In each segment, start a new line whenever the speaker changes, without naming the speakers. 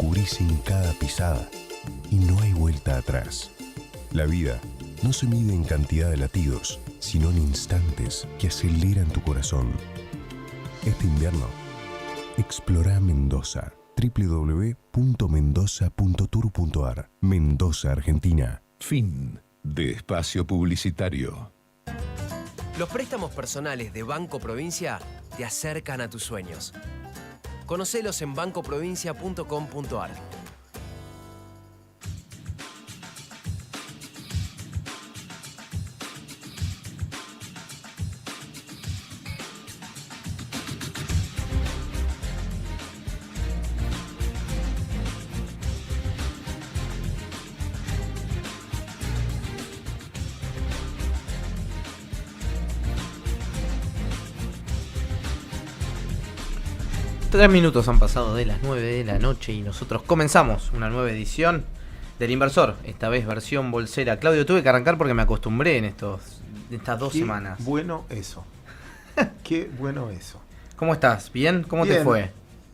descubrís en cada pisada y no hay vuelta atrás. La vida no se mide en cantidad de latidos, sino en instantes que aceleran tu corazón. Este invierno, explora Mendoza. www.mendoza.tour.ar. Mendoza, Argentina.
Fin de espacio publicitario.
Los préstamos personales de Banco Provincia te acercan a tus sueños. Conocelos en bancoprovincia.com.ar.
Tres minutos han pasado de las 9 de la noche y nosotros comenzamos una nueva edición del Inversor, esta vez versión bolsera. Claudio, tuve que arrancar porque me acostumbré en estas 2 semanas.
Qué bueno eso. Qué bueno eso.
¿Cómo estás? ¿Bien? ¿Cómo
Bien,
te fue?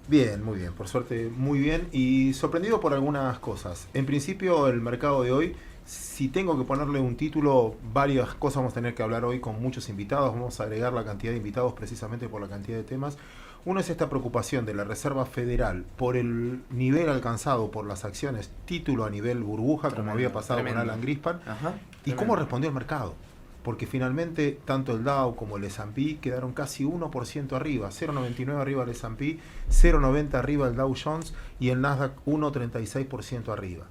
Bien, muy bien. Por suerte, muy bien. Y sorprendido por algunas cosas. En principio, el mercado de hoy, si tengo que ponerle un título, varias cosas vamos a tener que hablar hoy con muchos invitados. Vamos a agregar la cantidad de invitados precisamente por la cantidad de temas. Uno es esta preocupación de la Reserva Federal por el nivel alcanzado por las acciones, título a nivel burbuja, como había pasado con Alan Greenspan, y cómo respondió el mercado. Porque finalmente tanto el Dow como el S&P quedaron casi 1% arriba, 0,99 arriba el S&P, 0,90 arriba el Dow Jones y el Nasdaq 1,36% arriba.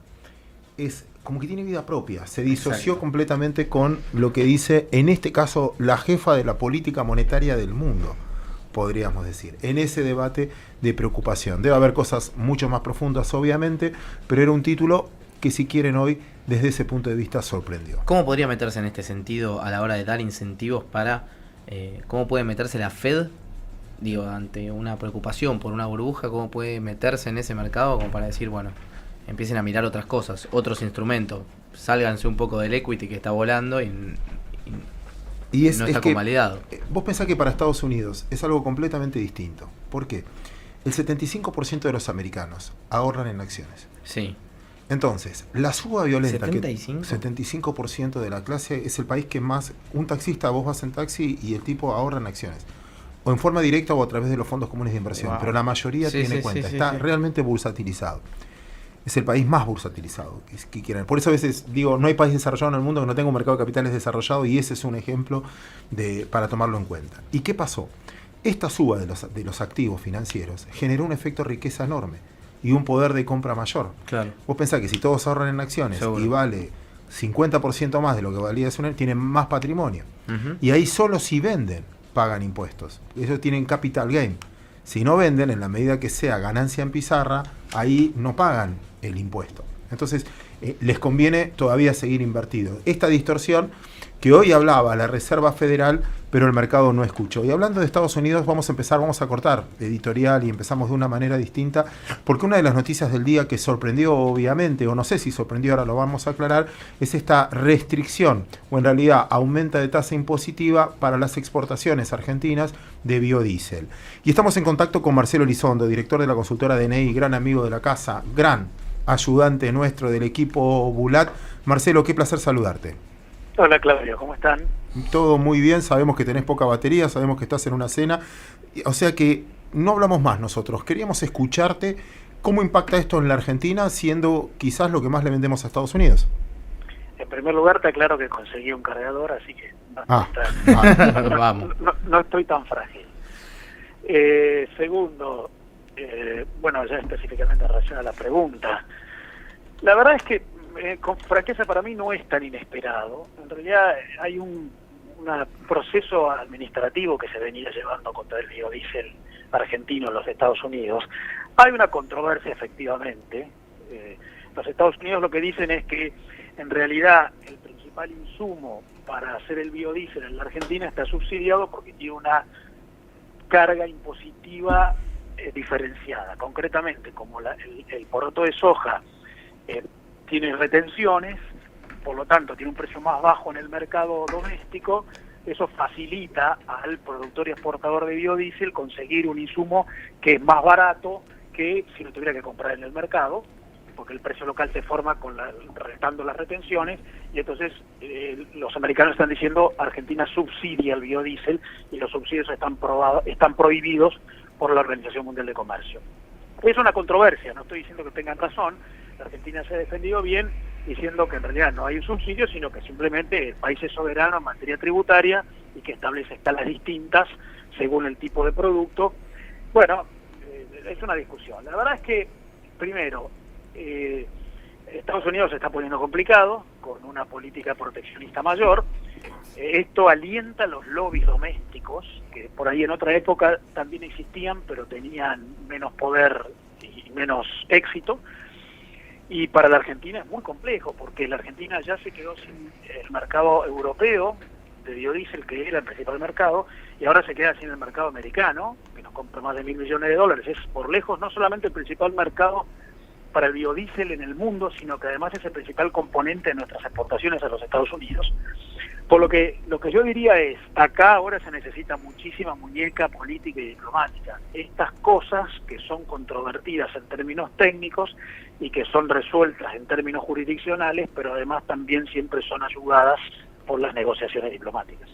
Es como que tiene vida propia, se disoció completamente con lo que dice, en este caso, la jefa de la política monetaria del mundo, podríamos decir, en ese debate de preocupación. Debe haber cosas mucho más profundas, obviamente, pero era un título que, si quieren, hoy, desde ese punto de vista, sorprendió.
¿Cómo podría meterse en este sentido a la hora de dar incentivos para... ¿cómo puede meterse la Fed, digo, ante una preocupación por una burbuja? ¿Cómo puede meterse en ese mercado como para decir, bueno, empiecen a mirar otras cosas, otros instrumentos, sálganse un poco del equity que está volando y no está convalidado?
Vos pensás que para Estados Unidos es algo completamente distinto. ¿Por qué? El 75% de los americanos ahorran en acciones.
Sí.
Entonces, la suba violenta...
¿75?
75% de la clase es el país que más... Un taxista, vos vas en taxi y el tipo ahorra en acciones. O en forma directa o a través de los fondos comunes de inversión. Wow. Pero la mayoría tiene cuenta. Está realmente bursatilizado. Es el país más bursatilizado que quieran. Por eso a veces digo, no hay país desarrollado en el mundo que no tenga un mercado de capitales desarrollado, y ese es un ejemplo para tomarlo en cuenta. ¿Y qué pasó? Esta suba de los activos financieros generó un efecto riqueza enorme y un poder de compra mayor.
Claro.
Vos pensás que si todos ahorran en acciones y vale 50% más de lo que valía hace un año, tienen más patrimonio. Y ahí solo si venden pagan impuestos. Ellos tienen capital gain. Si no venden, en la medida que sea ganancia en pizarra, ahí no pagan el impuesto. Entonces, les conviene todavía seguir invertidos. Esta distorsión que hoy hablaba la Reserva Federal, pero el mercado no escuchó. Y hablando de Estados Unidos, vamos a cortar editorial y empezamos de una manera distinta, porque una de las noticias del día que sorprendió, obviamente, o no sé si sorprendió, ahora lo vamos a aclarar, es esta restricción, o en realidad aumenta de tasa impositiva para las exportaciones argentinas de biodiesel. Y estamos en contacto con Marcelo Elizondo, director de la consultora DNI, gran amigo de la casa, gran ayudante nuestro del equipo Bulat. Marcelo, qué placer saludarte.
Hola Claudio, ¿cómo están?
Todo muy bien, sabemos que tenés poca batería, sabemos que estás en una cena, o sea que no hablamos más nosotros, queríamos escucharte. ¿Cómo impacta esto en la Argentina, siendo quizás lo que más le vendemos a Estados Unidos?
En primer lugar, te aclaro que conseguí un cargador, así que no estoy tan frágil. Segundo, bueno, ya específicamente en relación a la pregunta, la verdad es que con franqueza para mí no es tan inesperado. En realidad hay un proceso administrativo que se venía llevando contra el biodiesel argentino en los Estados Unidos. Hay una controversia, efectivamente. Los Estados Unidos lo que dicen es que en realidad el principal insumo para hacer el biodiesel en la Argentina está subsidiado porque tiene una carga impositiva diferenciada. Concretamente, como el poroto de soja tiene retenciones, por lo tanto tiene un precio más bajo en el mercado doméstico, eso facilita al productor y exportador de biodiesel conseguir un insumo que es más barato que si lo tuviera que comprar en el mercado, porque el precio local se forma con restando las retenciones, y entonces los americanos están diciendo Argentina subsidia el biodiesel y los subsidios están prohibidos por la Organización Mundial de Comercio. Es una controversia, no estoy diciendo que tengan razón, la Argentina se ha defendido bien diciendo que en realidad no hay un subsidio, sino que simplemente el país es soberano en materia tributaria y que establece escalas distintas según el tipo de producto. Bueno, es una discusión. La verdad es que, primero, Estados Unidos se está poniendo complicado con una política proteccionista mayor. Esto alienta los lobbies domésticos, que por ahí en otra época también existían, pero tenían menos poder y menos éxito. Y para la Argentina es muy complejo, porque la Argentina ya se quedó sin el mercado europeo de biodiesel, que era el principal mercado, y ahora se queda sin el mercado americano, que nos compra más de $1.000 millones. Es por lejos no solamente el principal mercado para el biodiesel en el mundo, sino que además es el principal componente de nuestras exportaciones a los Estados Unidos. Por lo que yo diría es, acá ahora se necesita muchísima muñeca política y diplomática. Estas cosas que son controvertidas en términos técnicos y que son resueltas en términos jurisdiccionales, pero además también siempre son ayudadas por las negociaciones diplomáticas.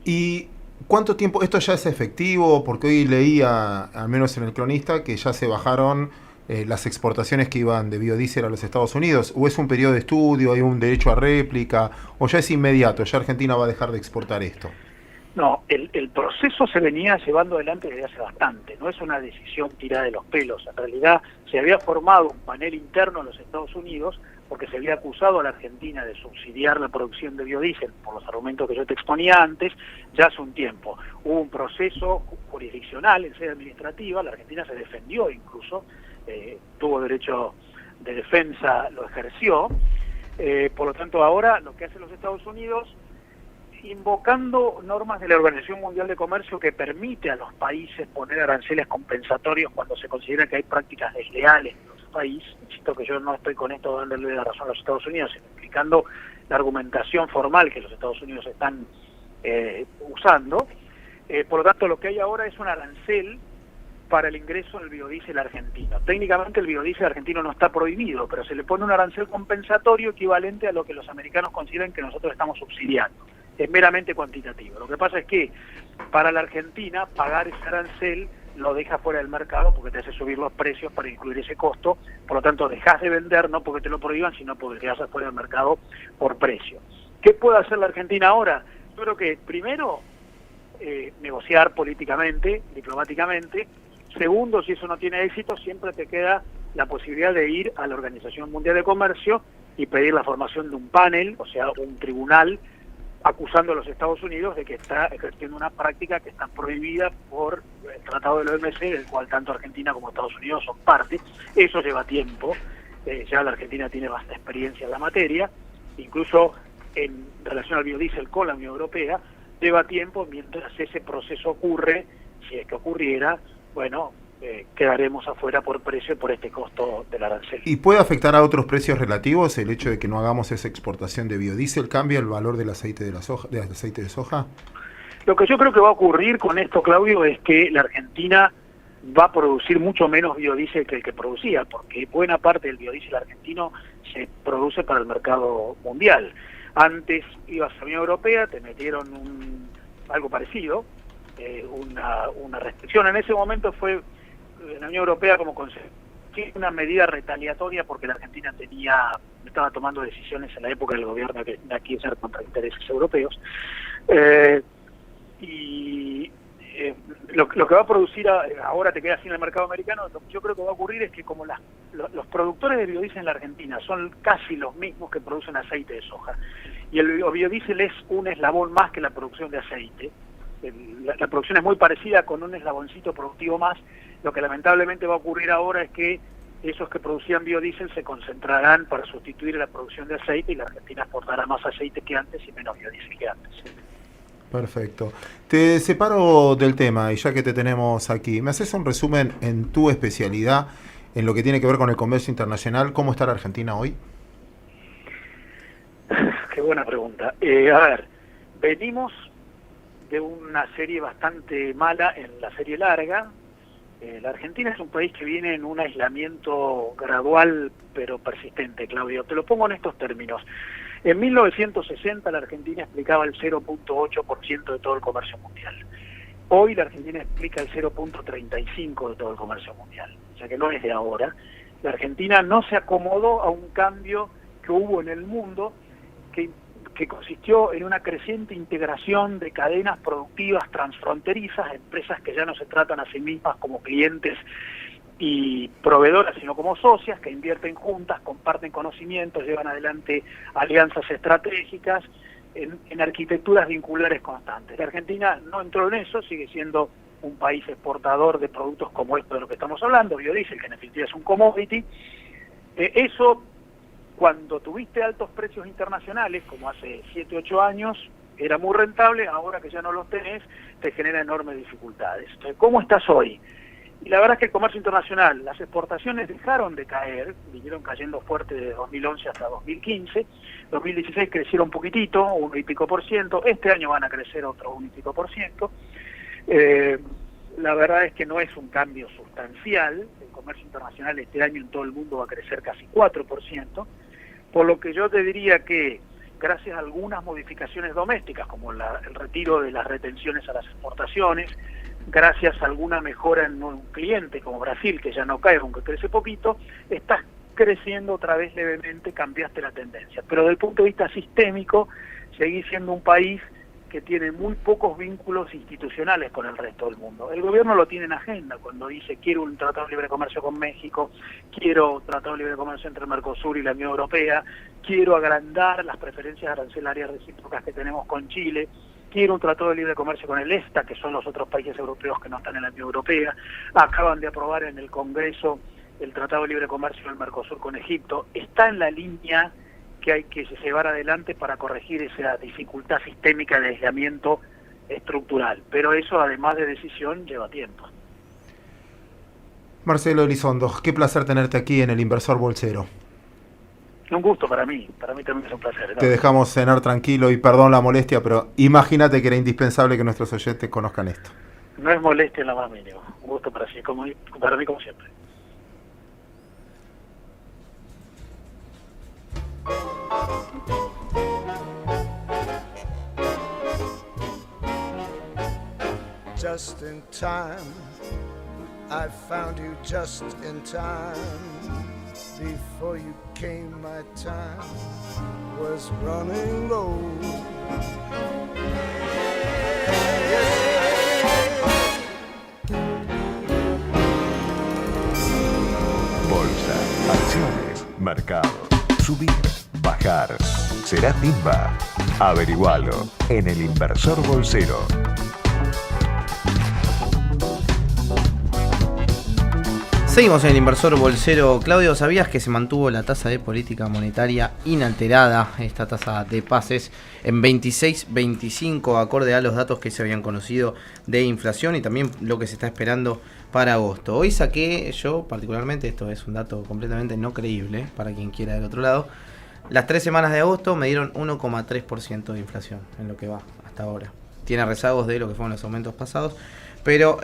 ¿Y cuánto tiempo esto ya es efectivo? Porque hoy leía, al menos en el Cronista, que ya se bajaron las exportaciones que iban de biodiesel a los Estados Unidos. ¿O es un periodo de estudio, hay un derecho a réplica, o ya es inmediato, ya Argentina va a dejar de exportar esto?
No, el proceso se venía llevando adelante desde hace bastante, no es una decisión tirada de los pelos. En realidad se había formado un panel interno en los Estados Unidos porque se había acusado a la Argentina de subsidiar la producción de biodiesel por los argumentos que yo te exponía antes, ya hace un tiempo. Hubo un proceso jurisdiccional en sede administrativa, la Argentina se defendió incluso, tuvo derecho de defensa, lo ejerció. Por lo tanto, ahora lo que hacen los Estados Unidos, invocando normas de la Organización Mundial de Comercio que permite a los países poner aranceles compensatorios cuando se considera que hay prácticas desleales en los países. Insisto que yo no estoy con esto dándole la razón a los Estados Unidos, sino explicando la argumentación formal que los Estados Unidos están usando. Por lo tanto, lo que hay ahora es un arancel para el ingreso del biodiesel argentino. Técnicamente el biodiesel argentino no está prohibido, pero se le pone un arancel compensatorio equivalente a lo que los americanos consideran que nosotros estamos subsidiando. Es meramente cuantitativo. Lo que pasa es que para la Argentina pagar ese arancel lo deja fuera del mercado porque te hace subir los precios para incluir ese costo, por lo tanto dejas de vender no porque te lo prohíban, sino porque te haces fuera del mercado por precio. ¿Qué puede hacer la Argentina ahora? Yo creo que primero negociar políticamente, diplomáticamente. Segundo, si eso no tiene éxito, siempre te queda la posibilidad de ir a la Organización Mundial de Comercio y pedir la formación de un panel, o sea, un tribunal, acusando a los Estados Unidos de que está ejerciendo una práctica que está prohibida por el Tratado de la OMC, del cual tanto Argentina como Estados Unidos son parte. Eso lleva tiempo, ya la Argentina tiene vasta experiencia en la materia, incluso en relación al biodiesel con la Unión Europea, lleva tiempo mientras ese proceso ocurre. Si es que ocurriera, bueno, quedaremos afuera por precio y por este costo del arancel.
¿Y puede afectar a otros precios relativos el hecho de que no hagamos esa exportación de biodiesel? ¿Cambia el valor del aceite de aceite de soja?
Lo que yo creo que va a ocurrir con esto, Claudio, es que la Argentina va a producir mucho menos biodiesel que el que producía, porque buena parte del biodiesel argentino se produce para el mercado mundial. Antes ibas a la Unión Europea, te metieron algo parecido, una restricción. En ese momento fue la Unión Europea como una medida retaliatoria porque la Argentina estaba tomando decisiones en la época del gobierno de Kirchner contra intereses europeos. Lo que va a producir ahora te queda sin el mercado americano. Lo que yo creo que va a ocurrir es que como los productores de biodiesel en la Argentina son casi los mismos que producen aceite de soja, y el biodiesel es un eslabón más que la producción de aceite, la producción es muy parecida con un eslaboncito productivo más. Lo que lamentablemente va a ocurrir ahora es que esos que producían biodiesel se concentrarán para sustituir la producción de aceite y la Argentina exportará más aceite que antes y menos biodiesel que antes.
Perfecto. Te separo del tema y ya que te tenemos aquí, ¿me haces un resumen en tu especialidad, en lo que tiene que ver con el comercio internacional? ¿Cómo está la Argentina hoy?
Qué buena pregunta. A ver, venimos de una serie bastante mala en la serie larga, La Argentina es un país que viene en un aislamiento gradual pero persistente, Claudio. Te lo pongo en estos términos. En 1960 la Argentina explicaba el 0.8% de todo el comercio mundial. Hoy la Argentina explica el 0.35% de todo el comercio mundial. O sea que no es de ahora. La Argentina no se acomodó a un cambio que hubo en el mundo que consistió en una creciente integración de cadenas productivas transfronterizas, empresas que ya no se tratan a sí mismas como clientes y proveedoras, sino como socias, que invierten juntas, comparten conocimientos, llevan adelante alianzas estratégicas en arquitecturas vinculares constantes. La Argentina no entró en eso, sigue siendo un país exportador de productos como esto de lo que estamos hablando, biodiesel, que en definitiva es un commodity. Eso, cuando tuviste altos precios internacionales, como hace 7, 8 años, era muy rentable. Ahora que ya no los tenés, te genera enormes dificultades. Entonces, ¿cómo estás hoy? Y la verdad es que el comercio internacional, las exportaciones dejaron de caer, vinieron cayendo fuerte de 2011 hasta 2015, 2016 crecieron un poquitito, 1 y pico %, este año van a crecer otro 1 y pico %. La verdad es que no es un cambio sustancial. El comercio internacional este año en todo el mundo va a crecer casi 4%, por lo que yo te diría que gracias a algunas modificaciones domésticas, como el retiro de las retenciones a las exportaciones, gracias a alguna mejora en un cliente como Brasil, que ya no cae, aunque crece poquito, estás creciendo otra vez levemente, cambiaste la tendencia. Pero desde el punto de vista sistémico, seguís siendo un país que tiene muy pocos vínculos institucionales con el resto del mundo. El gobierno lo tiene en agenda cuando dice quiero un tratado de libre comercio con México, quiero tratado de libre comercio entre el Mercosur y la Unión Europea, quiero agrandar las preferencias arancelarias recíprocas que tenemos con Chile, quiero un tratado de libre comercio con el EFTA, que son los otros países europeos que no están en la Unión Europea. Acaban de aprobar en el Congreso el tratado de libre comercio del Mercosur con Egipto. Está en la línea que hay que llevar adelante para corregir esa dificultad sistémica de aislamiento estructural. Pero eso, además de decisión, lleva tiempo.
Marcelo Elizondo, qué placer tenerte aquí en El Inversor Bolsero.
Un gusto para mí también es un placer, ¿no?
Te dejamos cenar tranquilo y perdón la molestia, pero imagínate que era indispensable que nuestros oyentes conozcan esto.
No es molestia en la más mínima. Un gusto para mí como siempre.
Just in time, I found you just in time. Before you came, my time was running low.
Bolsa, acciones, mercado, subir, bajar. ¿Será timba? Averigualo en El Inversor Bolsero.
Seguimos en El Inversor Bolsero. Claudio, ¿sabías que se mantuvo la tasa de política monetaria inalterada, esta tasa de pases, en 26.25, acorde a los datos que se habían conocido de inflación y también lo que se está esperando para agosto? Hoy saqué yo, particularmente, esto es un dato completamente no creíble para quien quiera del otro lado, las 3 semanas de agosto me dieron 1,3% de inflación en lo que va hasta ahora. Tiene rezagos de lo que fueron los aumentos pasados. Pero,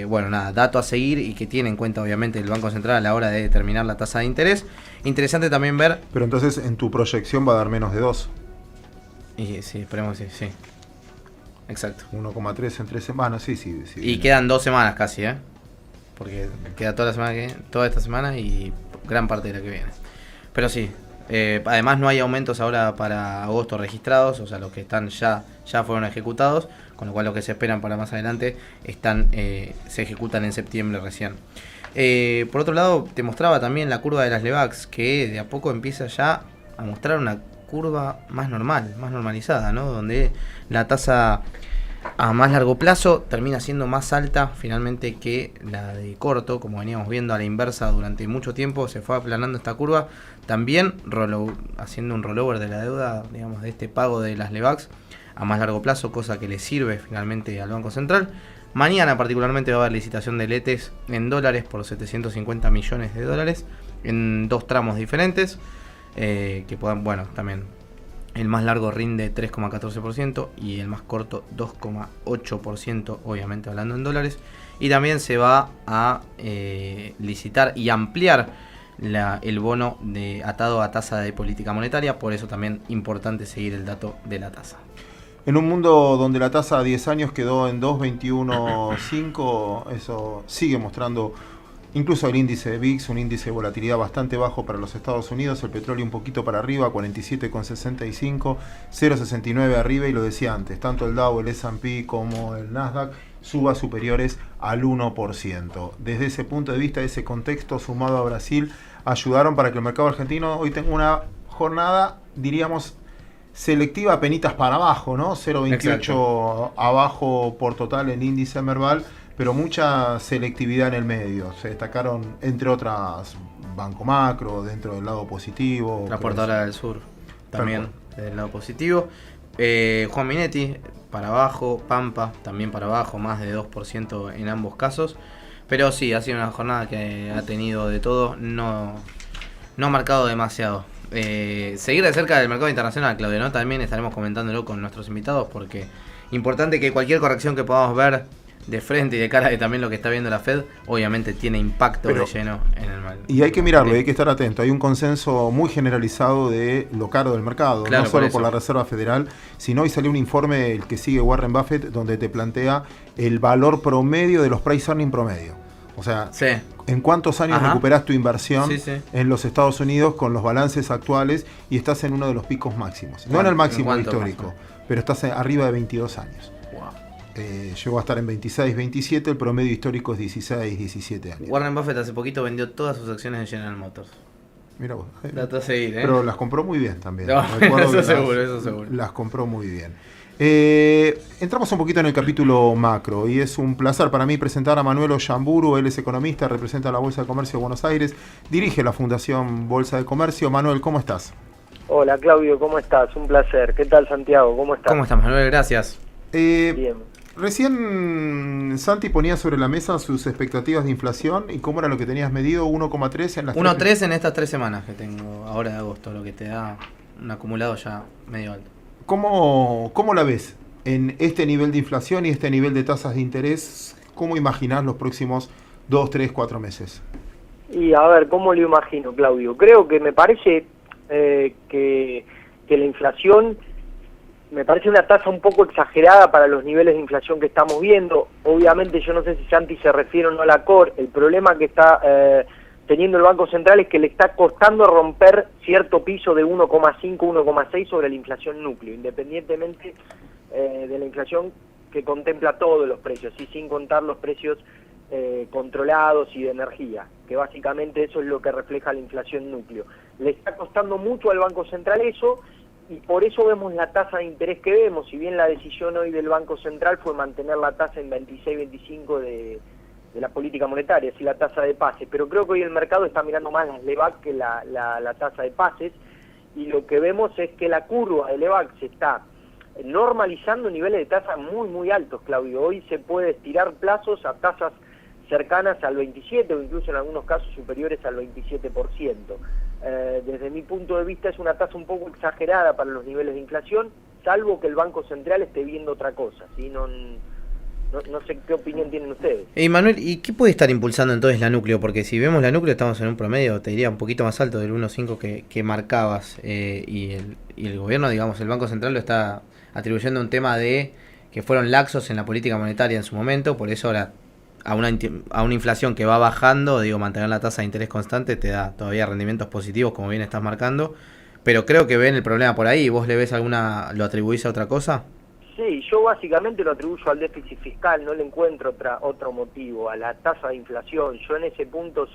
bueno, nada, dato a seguir y que tiene en cuenta obviamente el Banco Central a la hora de determinar la tasa de interés. Interesante también ver...
Pero entonces en tu proyección va a dar menos de 2.
Y sí, esperemos que sí. Exacto.
1,3 en 3 semanas, sí.
Y quedan 2 semanas casi, porque queda toda esta semana y gran parte de la que viene. Pero sí, además no hay aumentos ahora para agosto registrados, o sea, los que están ya fueron ejecutados, con lo cual los que se esperan para más adelante se ejecutan en septiembre recién. Por otro lado, te mostraba también la curva de las Levax, que de a poco empieza ya a mostrar una curva más normal, más normalizada, ¿no? Donde la tasa a más largo plazo termina siendo más alta finalmente que la de corto, como veníamos viendo a la inversa durante mucho tiempo. Se fue aplanando esta curva, también haciendo un rollover de la deuda, digamos, de este pago de las Levax a más largo plazo, cosa que le sirve finalmente al Banco Central. Mañana particularmente va a haber licitación de letes en dólares por 750 millones de dólares en 2 tramos diferentes, que puedan, bueno, también El más largo rinde 3,14% y el más corto 2,8%, obviamente hablando en dólares. Y también se va a licitar y ampliar el bono atado a tasa de política monetaria, por eso también importante seguir el dato de la tasa.
En un mundo donde la tasa a 10 años quedó en 2,21,5, eso sigue mostrando incluso el índice de VIX, un índice de volatilidad bastante bajo para los Estados Unidos, el petróleo un poquito para arriba, 47,65, 0,69 arriba, y lo decía antes, tanto el Dow, el S&P como el Nasdaq subas superiores al 1%. Desde ese punto de vista, ese contexto sumado a Brasil ayudaron para que el mercado argentino hoy tenga una jornada, diríamos, selectiva, apenitas para abajo, ¿no? 0,28 abajo por total en índice Merval, pero mucha selectividad en el medio. Se destacaron, entre otras, Banco Macro, dentro del lado positivo.
Transportadora del Sur, también del lado positivo. Juan Minetti, para abajo. Pampa, también para abajo, más de 2% en ambos casos. Pero sí, ha sido una jornada que ha tenido de todo, no ha marcado demasiado. Seguir de cerca del mercado internacional, Claudio, ¿no? También estaremos comentándolo con nuestros invitados, porque importante que cualquier corrección que podamos ver de frente y de cara de también lo que está viendo la Fed, obviamente tiene impacto de lleno en el mercado.
Y hay que mirarlo, hay que estar atento. Hay un consenso muy generalizado de lo caro del mercado, claro, no solo por la Reserva Federal, sino hoy salió un informe, el que sigue Warren Buffett, donde te plantea el valor promedio de los price earnings promedio. O sea, sí, en cuántos años recuperás tu inversión en los Estados Unidos con los balances actuales y estás en uno de los picos máximos. No en el máximo histórico, pero estás arriba de 22 años. Llegó a estar en 26, 27, el promedio histórico es 16, 17 años.
Warren Buffett hace poquito vendió todas sus acciones de General Motors.
Mira vos.
Dato a seguir,
Pero las compró muy bien también.
No, eso seguro.
Las compró muy bien. Entramos un poquito en el capítulo macro y es un placer para mí presentar a Manuel Ollamburu. Él es economista, representa la Bolsa de Comercio de Buenos Aires, dirige la Fundación Bolsa de Comercio. Manuel, ¿cómo estás?
Hola Claudio, ¿cómo estás? Un placer. ¿Qué tal Santiago? ¿Cómo estás?
¿Cómo estás, Manuel? Gracias.
Bien.
Recién Santi ponía sobre la mesa sus expectativas de inflación y cómo era lo que tenías medido, 1,3 en las
1,3 en estas 3 semanas que tengo ahora de agosto, lo que te da un acumulado ya medio alto.
¿Cómo la ves en este nivel de inflación y este nivel de tasas de interés? ¿Cómo imaginás los próximos 2, 3, 4 meses?
Y a ver, ¿cómo lo imagino, Claudio? Creo que me parece que la inflación me parece una tasa un poco exagerada para los niveles de inflación que estamos viendo. Obviamente yo no sé si Santi se refiere o no a la COR. El problema que está teniendo el Banco Central es que le está costando romper cierto piso de 1,5, 1,6 sobre la inflación núcleo, independientemente de la inflación que contempla todos los precios, y sin contar los precios controlados y de energía, que básicamente eso es lo que refleja la inflación núcleo. Le está costando mucho al Banco Central eso, y por eso vemos la tasa de interés que vemos. Si bien la decisión hoy del Banco Central fue mantener la tasa en 26-25 de la política monetaria, así la tasa de pases, pero creo que hoy el mercado está mirando más las LEVAC que la tasa de pases, y lo que vemos es que la curva de LEVAC se está normalizando niveles de tasa muy muy altos, Claudio. Hoy se puede estirar plazos a tasas cercanas al 27 o incluso en algunos casos superiores al 27%. Desde mi punto de vista es una tasa un poco exagerada para los niveles de inflación, salvo que el Banco Central esté viendo otra cosa, ¿sí? No sé qué opinión tienen ustedes.
Manuel, ¿y qué puede estar impulsando entonces la núcleo? Porque si vemos la núcleo estamos en un promedio, te diría, un poquito más alto del 1,5 que marcabas, y el gobierno, digamos, el Banco Central lo está atribuyendo a un tema de que fueron laxos en la política monetaria en su momento, por eso ahora a una inflación que va bajando, mantener la tasa de interés constante te da todavía rendimientos positivos, como bien estás marcando, pero creo que ven el problema por ahí. ¿Vos le ves lo atribuís a otra cosa?
Sí, yo básicamente lo atribuyo al déficit fiscal, no le encuentro otro motivo, a la tasa de inflación. Yo en ese punto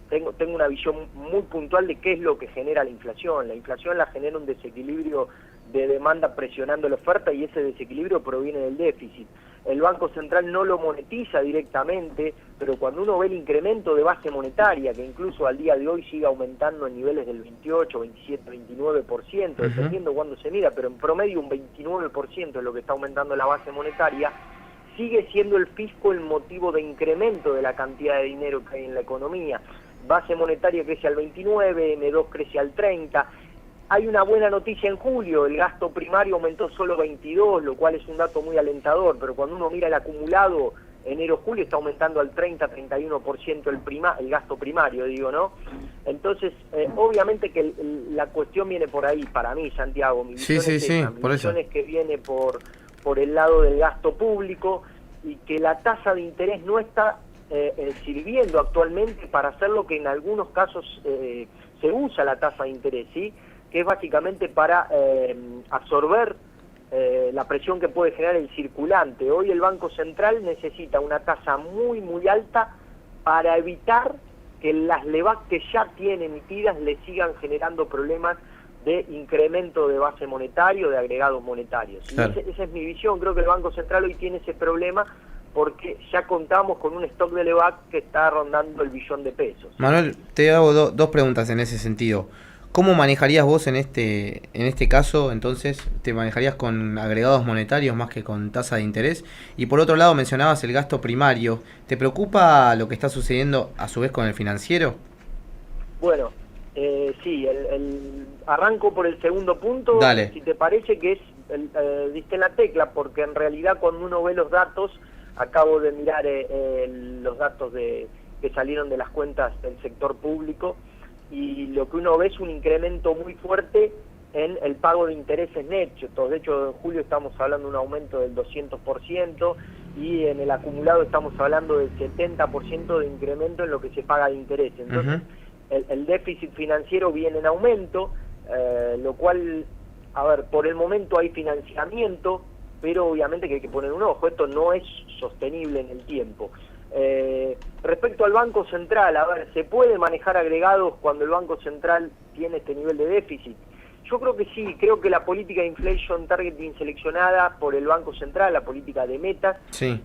tengo una visión muy puntual de qué es lo que genera la inflación. La inflación la genera un desequilibrio de demanda presionando la oferta, y ese desequilibrio proviene del déficit. El Banco Central no lo monetiza directamente, pero cuando uno ve el incremento de base monetaria, que incluso al día de hoy sigue aumentando en niveles del 28, 27, 29%, dependiendo cuándo se mira, pero en promedio un 29% es lo que está aumentando la base monetaria, sigue siendo el fisco el motivo de incremento de la cantidad de dinero que hay en la economía. Base monetaria crece al 29, M2 crece al 30%, Hay una buena noticia en julio, el gasto primario aumentó solo 22, lo cual es un dato muy alentador, pero cuando uno mira el acumulado, enero-julio está aumentando al 30-31% el gasto primario, digo, ¿no? Entonces, obviamente que la cuestión viene por ahí, para mí, Santiago. Mi visión es esa. Mi visión es que viene por el lado del gasto público y que la tasa de interés no está sirviendo actualmente para hacer lo que en algunos casos se usa la tasa de interés, ¿sí? Que es básicamente para absorber la presión que puede generar el circulante. Hoy el Banco Central necesita una tasa muy, muy alta para evitar que las LEVAC que ya tiene emitidas le sigan generando problemas de incremento de base monetario, de agregados monetarios. Claro. Esa es mi visión. Creo que el Banco Central hoy tiene ese problema porque ya contamos con un stock de LEVAC que está rondando el billón de pesos.
Manuel, te hago dos preguntas en ese sentido. ¿Cómo manejarías vos en este caso? Entonces, ¿te manejarías con agregados monetarios más que con tasa de interés? Y por otro lado, mencionabas el gasto primario. ¿Te preocupa lo que está sucediendo a su vez con el financiero?
Bueno, sí, arranco por el segundo punto.
Dale.
Si te parece que diste en la tecla, porque en realidad cuando uno ve los datos, acabo de mirar los datos que salieron de las cuentas del sector público, y lo que uno ve es un incremento muy fuerte en el pago de intereses netos. De hecho, en julio estamos hablando de un aumento del 200% y en el acumulado estamos hablando del 70% de incremento en lo que se paga de interés. Entonces, el déficit financiero viene en aumento, lo cual, a ver, por el momento hay financiamiento, pero obviamente que hay que poner un ojo, esto no es sostenible en el tiempo. Respecto al Banco Central, a ver, ¿se puede manejar agregados cuando el Banco Central tiene este nivel de déficit? Yo creo que sí, creo que la política de inflation targeting seleccionada por el Banco Central, la política de metas,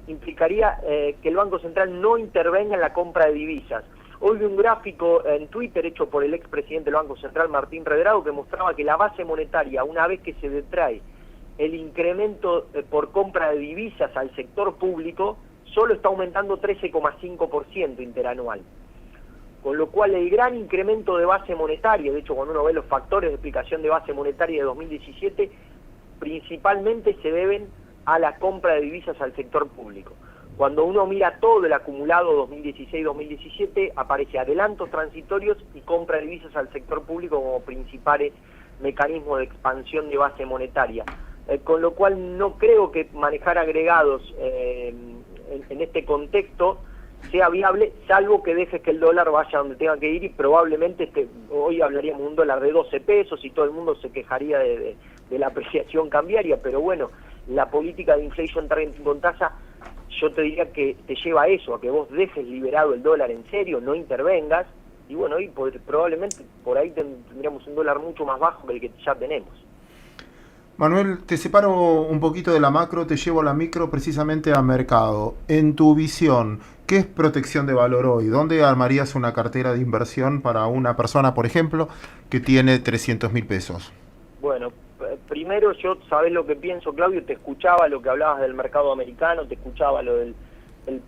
implicaría que el Banco Central no intervenga en la compra de divisas. Hoy vi un gráfico en Twitter hecho por el expresidente del Banco Central, Martín Redrado, que mostraba que la base monetaria, una vez que se detrae el incremento por compra de divisas al sector público, solo está aumentando 13,5% interanual. Con lo cual el gran incremento de base monetaria, de hecho cuando uno ve los factores de explicación de base monetaria de 2017, principalmente se deben a la compra de divisas al sector público. Cuando uno mira todo el acumulado 2016-2017, aparece adelantos transitorios y compra de divisas al sector público como principales mecanismos de expansión de base monetaria. Con lo cual no creo que manejar agregados en este contexto sea viable, salvo que dejes que el dólar vaya donde tenga que ir, y probablemente hoy hablaríamos de un dólar de 12 pesos y todo el mundo se quejaría de la apreciación cambiaria, pero bueno, la política de inflation targeting con tasa, yo te diría que te lleva a eso, a que vos dejes liberado el dólar en serio, no intervengas, y bueno, hoy probablemente por ahí tendríamos un dólar mucho más bajo que el que ya tenemos.
Manuel, te separo un poquito de la macro, te llevo a la micro, precisamente a mercado. En tu visión, ¿qué es protección de valor hoy? ¿Dónde armarías una cartera de inversión para una persona, por ejemplo, que tiene 300.000 pesos?
Bueno, primero yo, ¿sabés lo que pienso, Claudio? Te escuchaba lo que hablabas del mercado americano, te escuchaba lo del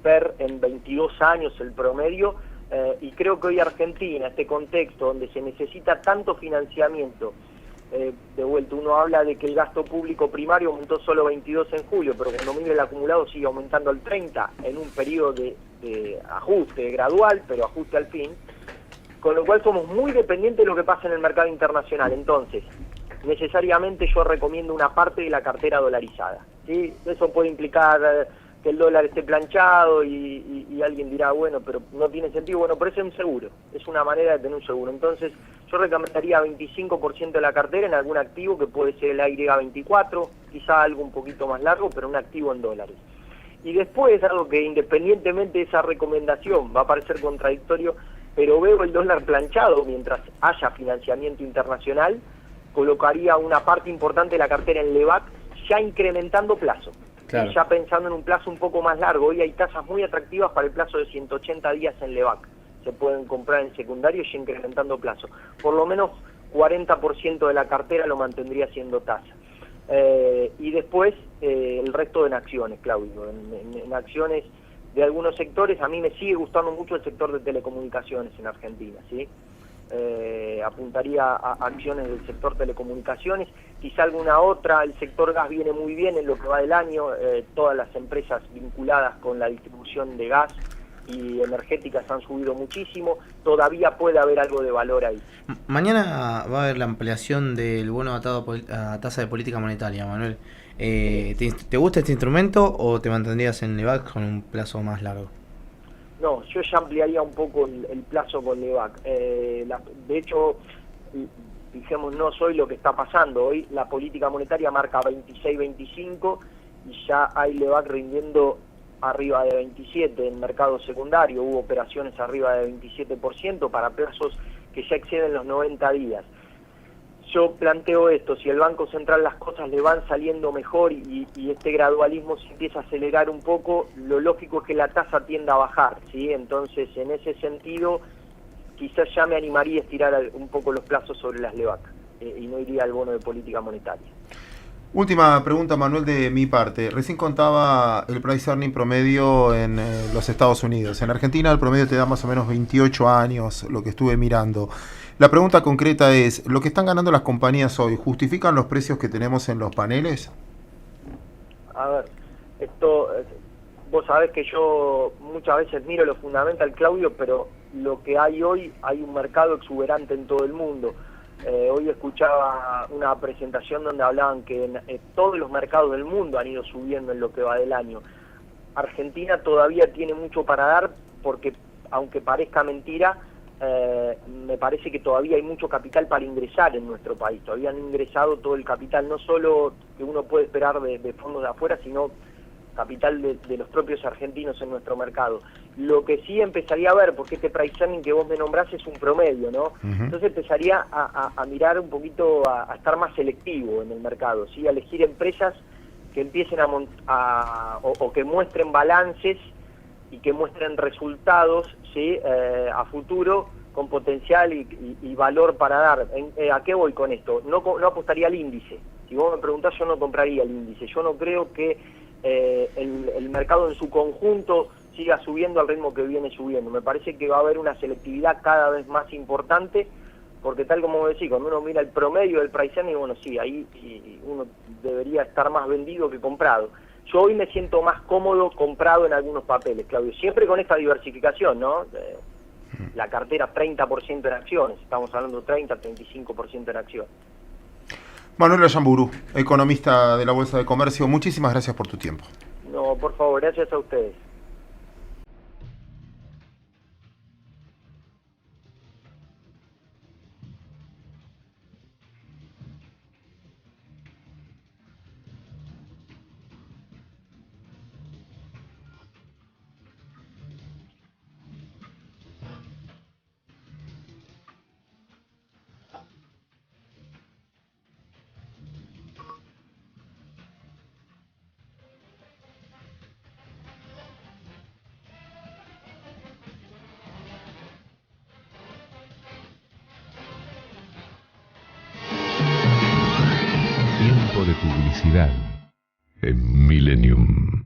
PER en 22 años, el promedio, y creo que hoy Argentina, este contexto donde se necesita tanto financiamiento, de vuelta, uno habla de que el gasto público primario aumentó solo 22 en julio, pero cuando mira el acumulado sigue aumentando al 30 en un periodo de ajuste gradual, pero ajuste al fin, con lo cual somos muy dependientes de lo que pasa en el mercado internacional. Entonces, necesariamente yo recomiendo una parte de la cartera dolarizada, ¿sí? Eso puede implicar que el dólar esté planchado y alguien dirá, bueno, pero no tiene sentido. Bueno, pero eso es un seguro, es una manera de tener un seguro. Entonces, yo recomendaría 25% de la cartera en algún activo que puede ser el AY24, quizá algo un poquito más largo, pero un activo en dólares. Y después, algo que independientemente de esa recomendación va a parecer contradictorio, pero veo el dólar planchado mientras haya financiamiento internacional, colocaría una parte importante de la cartera en LEVAC, ya incrementando plazo. Claro. Ya pensando en un plazo un poco más largo. Hoy hay tasas muy atractivas para el plazo de 180 días en LEVAC. Se pueden comprar en secundario y incrementando plazo. Por lo menos 40% de la cartera lo mantendría siendo tasa. Y después el resto en acciones, Claudio. En acciones de algunos sectores, a mí me sigue gustando mucho el sector de telecomunicaciones en Argentina, ¿sí? apuntaría a acciones del sector telecomunicaciones, quizá alguna otra. El sector gas viene muy bien en lo que va del año, todas las empresas vinculadas con la distribución de gas y energéticas han subido muchísimo, todavía puede haber algo de valor ahí.
Mañana va a haber la ampliación del bono atado a tasa de política monetaria, Manuel. ¿Te gusta este instrumento o te mantendrías en LEVAC con un plazo más largo?
No, yo ya ampliaría un poco el plazo con LEVAC. De hecho, fijémonos hoy lo que está pasando. Hoy la política monetaria marca 26-25 y ya hay LEVAC rindiendo arriba de 27 en mercado secundario. Hubo operaciones arriba de 27% para plazos que ya exceden los 90 días. Yo planteo esto, si el Banco Central las cosas le van saliendo mejor y este gradualismo se empieza a acelerar un poco, lo lógico es que la tasa tienda a bajar, ¿sí? Entonces, en ese sentido, quizás ya me animaría a estirar un poco los plazos sobre las LEVAC y no iría al bono de política monetaria.
Última pregunta, Manuel, de mi parte. Recién contaba el price earning promedio en los Estados Unidos. En Argentina el promedio te da más o menos 28 años, lo que estuve mirando. La pregunta concreta es, ¿lo que están ganando las compañías hoy justifican los precios que tenemos en los paneles?
A ver, vos sabés que yo muchas veces miro lo fundamental, Claudio, pero lo que hay hoy, hay un mercado exuberante en todo el mundo. Hoy escuchaba una presentación donde hablaban que todos los mercados del mundo han ido subiendo en lo que va del año. Argentina todavía tiene mucho para dar porque, aunque parezca mentira, me parece que todavía hay mucho capital para ingresar en nuestro país. Todavía han ingresado todo el capital, no solo que uno puede esperar de fondos de afuera, sino capital de los propios argentinos en nuestro mercado. Lo que sí empezaría a ver, porque este price earning que vos me nombrás es un promedio, ¿no? Entonces empezaría a mirar un poquito, a estar más selectivo en el mercado, ¿sí? A elegir empresas que empiecen o que muestren balances y que muestren resultados, ¿sí? A futuro con potencial y valor para dar. ¿A qué voy con esto? No apostaría al índice. Si vos me preguntás, yo no compraría el índice. Yo no creo que el mercado en su conjunto siga subiendo al ritmo que viene subiendo. Me parece que va a haber una selectividad cada vez más importante, porque tal como decís, cuando uno mira el promedio del price earning, bueno, sí, ahí uno debería estar más vendido que comprado. Yo hoy me siento más cómodo comprado en algunos papeles, Claudio, siempre con esta diversificación, ¿no? La cartera 30% en acciones, estamos hablando 30-35% en acciones.
Manuel Ayamburu, economista de la Bolsa de Comercio, muchísimas gracias por tu tiempo.
No, por favor, gracias a ustedes.
Tiempo de publicidad en Millennium.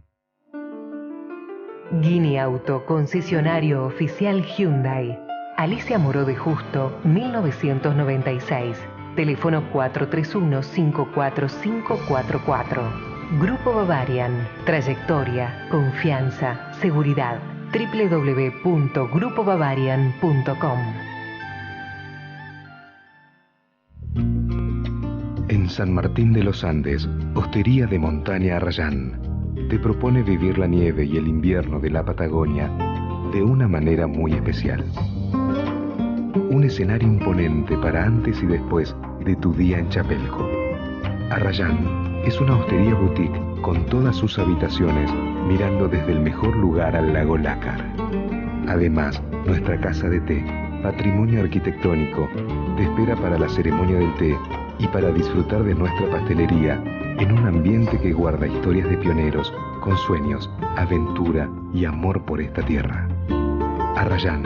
Guinea Auto, concesionario oficial Hyundai. Alicia Moró de Justo, 1996. Teléfono 431-54544. Grupo Bavarian. Trayectoria, confianza, seguridad. www.grupobavarian.com.
En San Martín de los Andes, Hostería de Montaña Arrayán te propone vivir la nieve y el invierno de la Patagonia de una manera muy especial. Un escenario imponente para antes y después de tu día en Chapelco. Arrayán es una hostería boutique con todas sus habitaciones mirando desde el mejor lugar al lago Lácar. Además, nuestra casa de té, patrimonio arquitectónico, te espera para la ceremonia del té y para disfrutar de nuestra pastelería en un ambiente que guarda historias de pioneros con sueños, aventura y amor por esta tierra. Arrayán,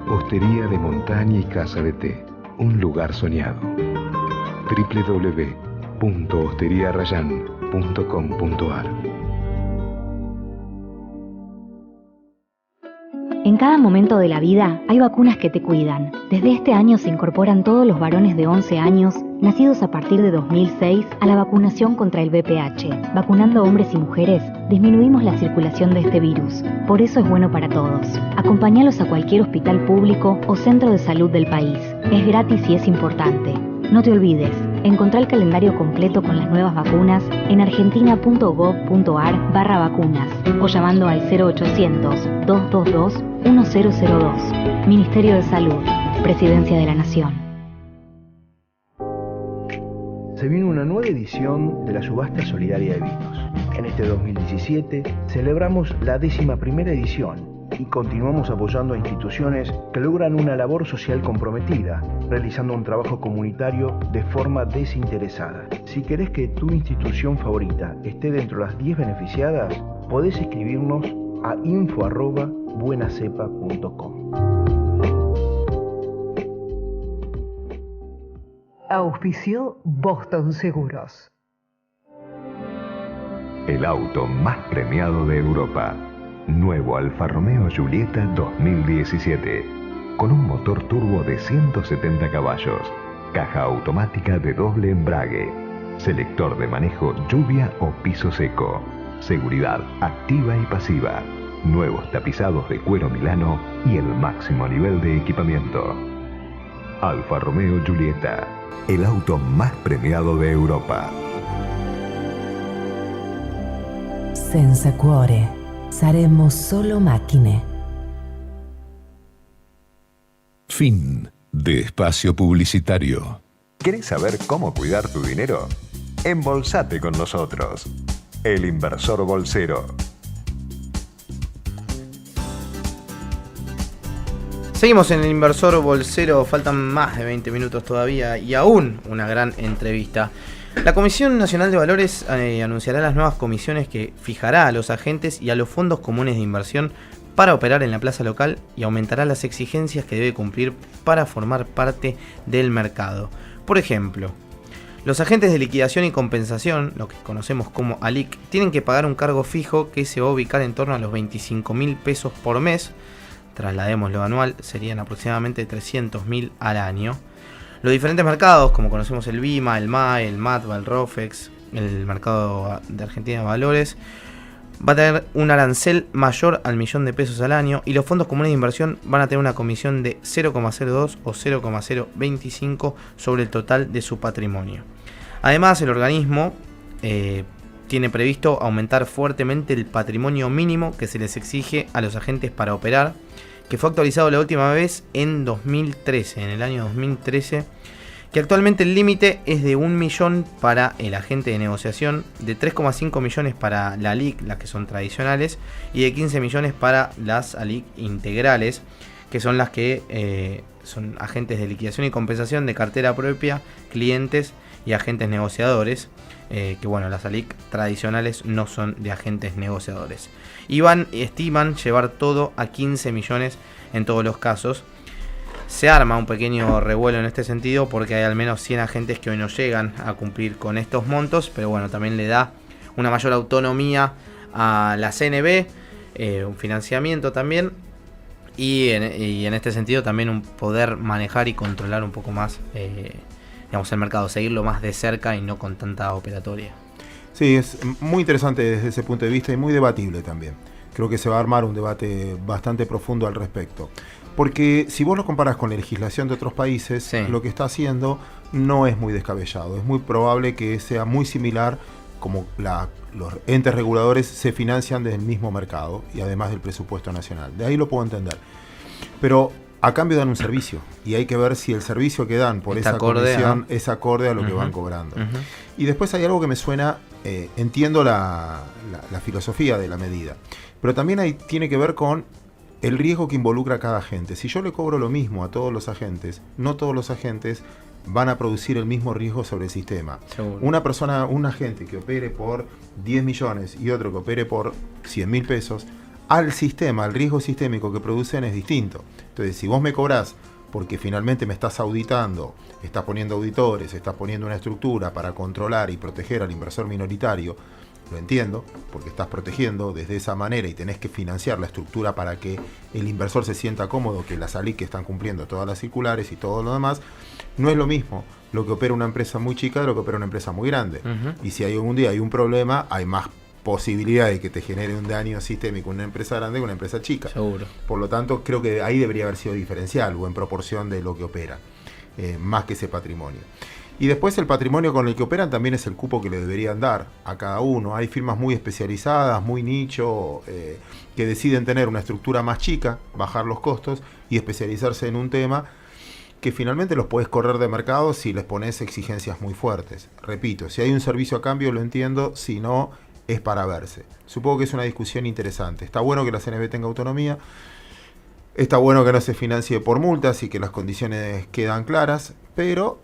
hostería de montaña y casa de té, un lugar soñado. www.hosteriaarrayán.com.ar.
En cada momento de la vida hay vacunas que te cuidan. Desde este año se incorporan todos los varones de 11 años, nacidos a partir de 2006, a la vacunación contra el VPH. Vacunando hombres y mujeres, disminuimos la circulación de este virus. Por eso es bueno para todos. Acompáñalos a cualquier hospital público o centro de salud del país. Es gratis y es importante. No te olvides, encontrá el calendario completo con las nuevas vacunas en argentina.gov.ar/vacunas o llamando al 0800-222-1002. Ministerio de Salud, Presidencia de la Nación.
Se viene una nueva edición de la subasta solidaria de vinos. En este 2017 celebramos la 11ª edición y continuamos apoyando a instituciones que logran una labor social comprometida, realizando un trabajo comunitario de forma desinteresada. Si querés que tu institución favorita esté dentro de las 10 beneficiadas, podés escribirnos a info@buenacepa.com.
Auspició Boston Seguros.
El auto más premiado de Europa. Nuevo Alfa Romeo Giulietta 2017. Con un motor turbo de 170 caballos. Caja automática de doble embrague. Selector de manejo lluvia o piso seco. Seguridad activa y pasiva. Nuevos tapizados de cuero Milano y el máximo nivel de equipamiento. Alfa Romeo Giulietta. El auto más premiado de Europa.
Senza cuore, saremo solo macchine.
Fin de espacio publicitario.
¿Querés saber cómo cuidar tu dinero? Embolsate con nosotros. El Inversor Bolsero.
Seguimos en el Inversor Bolsero, faltan más de 20 minutos todavía y aún una gran entrevista. La Comisión Nacional de Valores anunciará las nuevas comisiones que fijará a los agentes y a los fondos comunes de inversión para operar en la plaza local y aumentará las exigencias que debe cumplir para formar parte del mercado. Por ejemplo, los agentes de liquidación y compensación, lo que conocemos como ALIC, tienen que pagar un cargo fijo que se va a ubicar en torno a los 25.000 pesos por mes. Traslademos lo anual, serían aproximadamente 300.000 al año. Los diferentes mercados, como conocemos el BIMA, el MAE, el MATBA, el ROFEX, el mercado de Argentina de Valores, va a tener un arancel mayor al $1.000.000 al año y los fondos comunes de inversión van a tener una comisión de 0,02 o 0,025 sobre el total de su patrimonio. Además, el organismo tiene previsto aumentar fuertemente el patrimonio mínimo que se les exige a los agentes para operar, que fue actualizado la última vez en 2013, en el año 2013, que actualmente el límite es de 1 millón para el agente de negociación, de 3,5 millones para la ALIC, las que son tradicionales, y de 15 millones para las ALIC integrales, que son las que son agentes de liquidación y compensación de cartera propia, clientes y agentes negociadores, que bueno, las ALIC tradicionales no son de agentes negociadores. Estiman llevar todo a 15 millones en todos los casos. Se arma un pequeño revuelo en este sentido porque hay al menos 100 agentes que hoy no llegan a cumplir con estos montos, pero bueno, también le da una mayor autonomía a la CNB, un financiamiento también, y en este sentido también un poder manejar y controlar un poco más digamos, el mercado, seguirlo más de cerca y no con tanta operatoria.
Sí, es muy interesante desde ese punto de vista y muy debatible también. Creo que se va a armar un debate bastante profundo al respecto. Porque si vos lo comparas con la legislación de otros países, sí, lo que está haciendo no es muy descabellado. Es muy probable que sea muy similar como los entes reguladores se financian del mismo mercado y además del presupuesto nacional. De ahí lo puedo entender. Pero a cambio dan un servicio y hay que ver si el servicio que dan por esa comisión es acorde a lo que van cobrando. Y después hay algo que me suena, entiendo la filosofía de la medida, pero también tiene que ver con el riesgo que involucra a cada agente. Si yo le cobro lo mismo a todos los agentes, no todos los agentes van a producir el mismo riesgo sobre el sistema. Seguro. Una persona, un agente que opere por 10 millones y otro que opere por 100.000 pesos, al sistema, el riesgo sistémico que producen es distinto. Entonces, si vos me cobrás porque finalmente me estás auditando, estás poniendo auditores, estás poniendo una estructura para controlar y proteger al inversor minoritario, lo entiendo, porque estás protegiendo desde esa manera y tenés que financiar la estructura para que el inversor se sienta cómodo, que las ALIC están cumpliendo todas las circulares y todo lo demás. No es lo mismo lo que opera una empresa muy chica de lo que opera una empresa muy grande. Y si hay algún día hay un problema, hay más posibilidad de que te genere un daño sistémico una empresa grande que una empresa chica.
Seguro.
Por lo tanto, creo que ahí debería haber sido diferencial o en proporción de lo que opera, más que ese patrimonio. Y después el patrimonio con el que operan también es el cupo que le deberían dar a cada uno. Hay firmas muy especializadas, muy nicho, que deciden tener una estructura más chica, bajar los costos y especializarse en un tema que finalmente los puedes correr de mercado si les pones exigencias muy fuertes. Repito, si hay un servicio a cambio lo entiendo, si no es para verse. Supongo que es una discusión interesante. Está bueno que la CNB tenga autonomía, está bueno que no se financie por multas y que las condiciones quedan claras, pero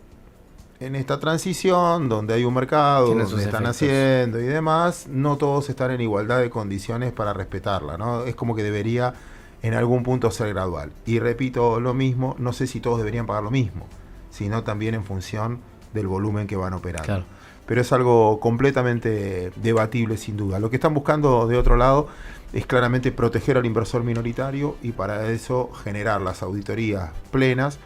en esta transición donde hay un mercado, donde están haciendo y demás, no todos están en igualdad de condiciones para respetarla, ¿no? Es como que debería en algún punto ser gradual. Y repito lo mismo, no sé si todos deberían pagar lo mismo, sino también en función del volumen que van operando. Claro. Pero es algo completamente debatible sin duda. Lo que están buscando de otro lado es claramente proteger al inversor minoritario y para eso generar las auditorías plenas,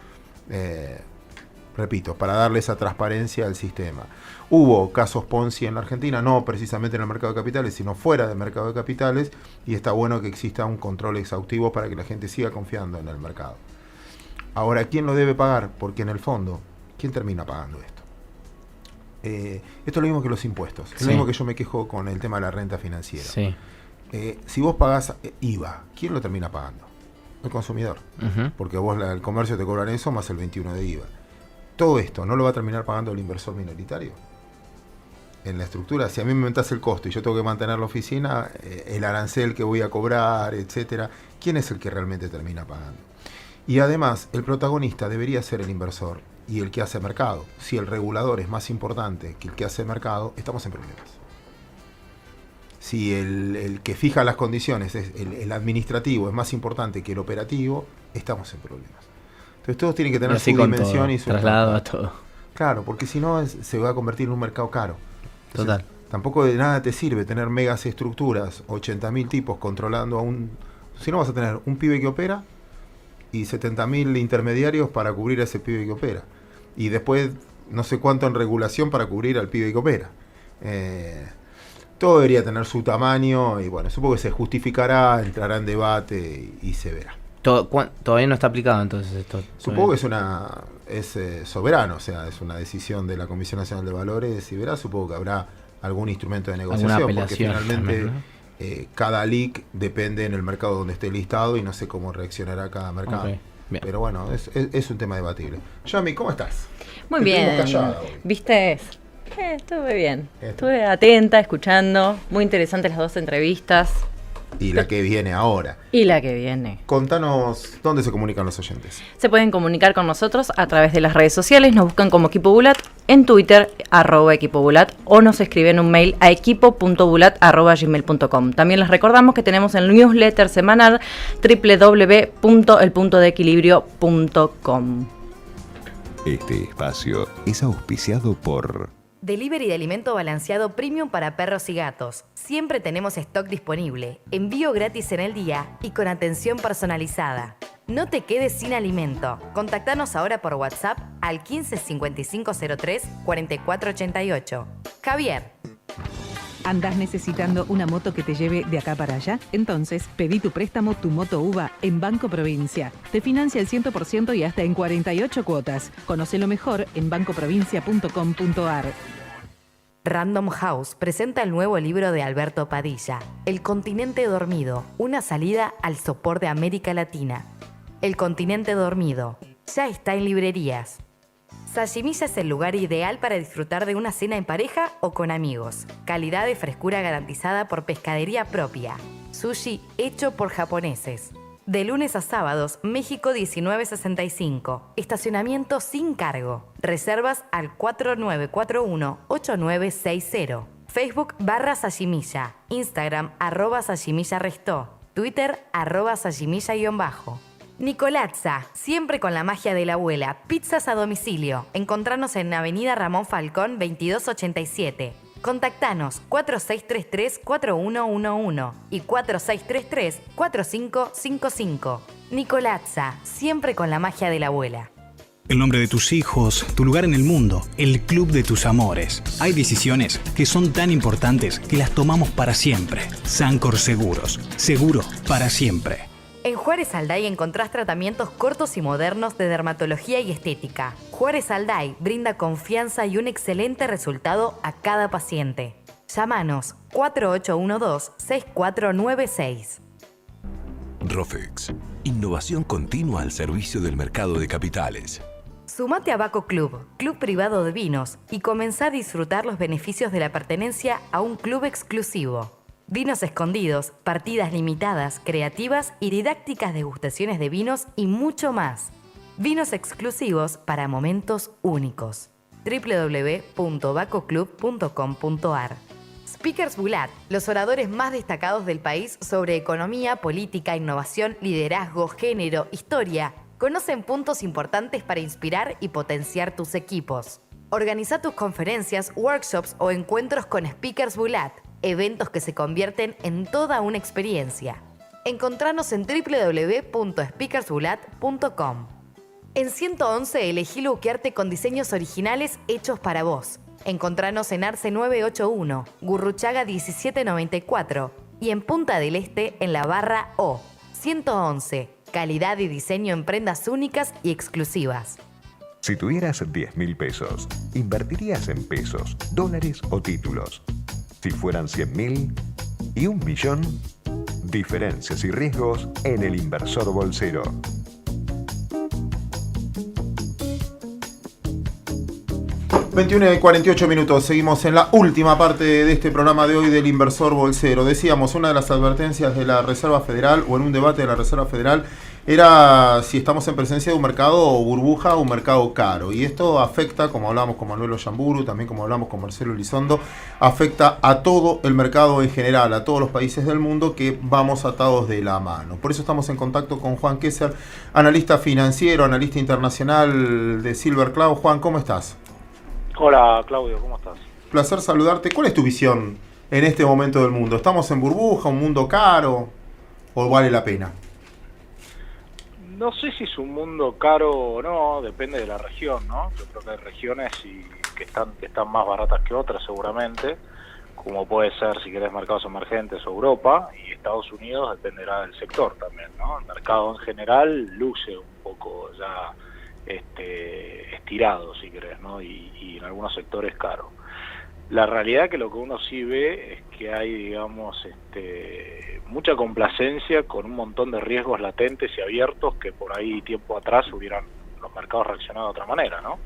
repito, para darle esa transparencia al sistema. Hubo casos Ponzi en la Argentina, no precisamente en el mercado de capitales, sino fuera del mercado de capitales, y está bueno que exista un control exhaustivo para que la gente siga confiando en el mercado. Ahora, ¿quién lo debe pagar? Porque en el fondo, ¿quién termina pagando esto? Esto es lo mismo que los impuestos. Es lo mismo que yo me quejo con el tema de la renta financiera.
Sí.
Si vos pagás IVA, ¿quién lo termina pagando? El consumidor. Porque vos, el comercio te cobran eso más el 21 de IVA. Todo esto, ¿no lo va a terminar pagando el inversor minoritario? En la estructura, si a mí me aumentás el costo y yo tengo que mantener la oficina, el arancel que voy a cobrar, etcétera, ¿quién es el que realmente termina pagando? Y además, el protagonista debería ser el inversor y el que hace mercado. Si el regulador es más importante que el que hace mercado, estamos en problemas. Si el que fija las condiciones, el administrativo, es más importante que el operativo, estamos en problemas. Entonces todos tienen que tener su dimensión y su
traslado a todo.
Claro, porque si no se va a convertir en un mercado caro. Entonces,
Total.
Tampoco de nada te sirve tener megas estructuras, 80.000 tipos controlando a un... Si no vas a tener un pibe que opera y 70.000 intermediarios para cubrir a ese pibe que opera. Y después no sé cuánto en regulación para cubrir al pibe que opera. Todo debería tener su tamaño y bueno, supongo que se justificará, entrará en debate y se verá.
Todavía no está aplicado entonces esto.
Supongo que es soberano, o sea, es una decisión de la Comisión Nacional de Valores y verá, supongo que habrá algún instrumento de negociación, porque finalmente también, ¿no? Cada LIC depende en el mercado donde esté listado y no sé cómo reaccionará cada mercado. Okay, pero bueno, es un tema debatible. Yami, ¿cómo estás?
Muy bien. ¿Viste? Estuve bien. Estuve atenta, escuchando. Muy interesantes las dos entrevistas.
Y la que viene ahora.
Y la que viene.
Contanos dónde se comunican los oyentes.
Se pueden comunicar con nosotros a través de las redes sociales. Nos buscan como Equipo Bulat en Twitter, @Equipo Bulat, o nos escriben un mail a equipo.bulat@gmail.com. También les recordamos que tenemos el newsletter semanal www.elpuntodeequilibrio.com.
Este espacio es auspiciado por...
Delivery de alimento balanceado premium para perros y gatos. Siempre tenemos stock disponible, envío gratis en el día y con atención personalizada. No te quedes sin alimento. Contactanos ahora por WhatsApp al 15 5503 4488. Javier.
¿Andás necesitando una moto que te lleve de acá para allá? Entonces, pedí tu préstamo Tu Moto UVA en Banco Provincia. Te financia el 100% y hasta en 48 cuotas. Conócelo mejor en bancoprovincia.com.ar.
Random House presenta el nuevo libro de Alberto Padilla, El continente dormido, una salida al sopor de América Latina. El continente dormido, ya está en librerías. Sashimilla es el lugar ideal para disfrutar de una cena en pareja o con amigos. Calidad y frescura garantizada por pescadería propia. Sushi hecho por japoneses. De lunes a sábados, México 1965. Estacionamiento sin cargo. Reservas al 4941-8960. Facebook /Sashimilla. Instagram @SashimillaRestó. Twitter @Sashimilla_. Nicolazza, siempre con la magia de la abuela. Pizzas a domicilio. Encontranos en Avenida Ramón Falcón 2287. Contactanos 4633-4111 y 4633-4555. Nicolazza, siempre con la magia de la abuela.
El nombre de tus hijos, tu lugar en el mundo, el club de tus amores. Hay decisiones que son tan importantes que las tomamos para siempre. Sancor Seguros. Seguro para siempre.
En Juárez Alday encontrás tratamientos cortos y modernos de dermatología y estética. Juárez Alday brinda confianza y un excelente resultado a cada paciente. Llámanos 4812-6496.
Rofex. Innovación continua al servicio del mercado de capitales.
Sumate a Baco Club, club privado de vinos, y comenzá a disfrutar los beneficios de la pertenencia a un club exclusivo. Vinos escondidos, partidas limitadas, creativas y didácticas degustaciones de vinos y mucho más. Vinos exclusivos para momentos únicos. www.bacoclub.com.ar. Speakers Bulat, los oradores más destacados del país sobre economía, política, innovación, liderazgo, género, historia, conocen puntos importantes para inspirar y potenciar tus equipos. Organiza tus conferencias, workshops o encuentros con Speakers Bulat, eventos que se convierten en toda una experiencia. Encontranos en www.speakersbulat.com. En 111 elegí luquearte con diseños originales hechos para vos. Encontranos en Arce 981, Gurruchaga 1794 y en Punta del Este en la barra O. 111, calidad y diseño en prendas únicas y exclusivas.
Si tuvieras 10.000 pesos, ¿invertirías en pesos, dólares o títulos? Si fueran 100.000 y 1.000.000, diferencias y riesgos en El Inversor Bolsero.
...21:48, seguimos en la última parte de este programa de hoy del Inversor Bolsero. Decíamos, una de las advertencias de la Reserva Federal, o en un debate de la Reserva Federal, era si estamos en presencia de un mercado burbuja o un mercado caro. Y esto afecta, como hablamos con Manuel Ollamburu, también como hablamos con Marcelo Elizondo, afecta a todo el mercado en general, a todos los países del mundo que vamos atados de la mano. Por eso estamos en contacto con Juan Kessler, analista financiero, analista internacional de Silver Cloud. Juan, ¿cómo estás?
Hola Claudio, ¿cómo estás?
Placer saludarte. ¿Cuál es tu visión en este momento del mundo? ¿Estamos en burbuja, un mundo caro o vale la pena?
No sé si es un mundo caro o no, depende de la región, ¿no? Yo creo que hay regiones que están más baratas que otras seguramente, como puede ser, si querés, mercados emergentes o Europa, y Estados Unidos dependerá del sector también, ¿no? El mercado en general luce un poco ya estirado, si querés, ¿no? Y en algunos sectores caro. La realidad que lo que uno sí ve es que hay, digamos, mucha complacencia con un montón de riesgos latentes y abiertos que por ahí tiempo atrás hubieran los mercados reaccionado de otra manera, ¿no?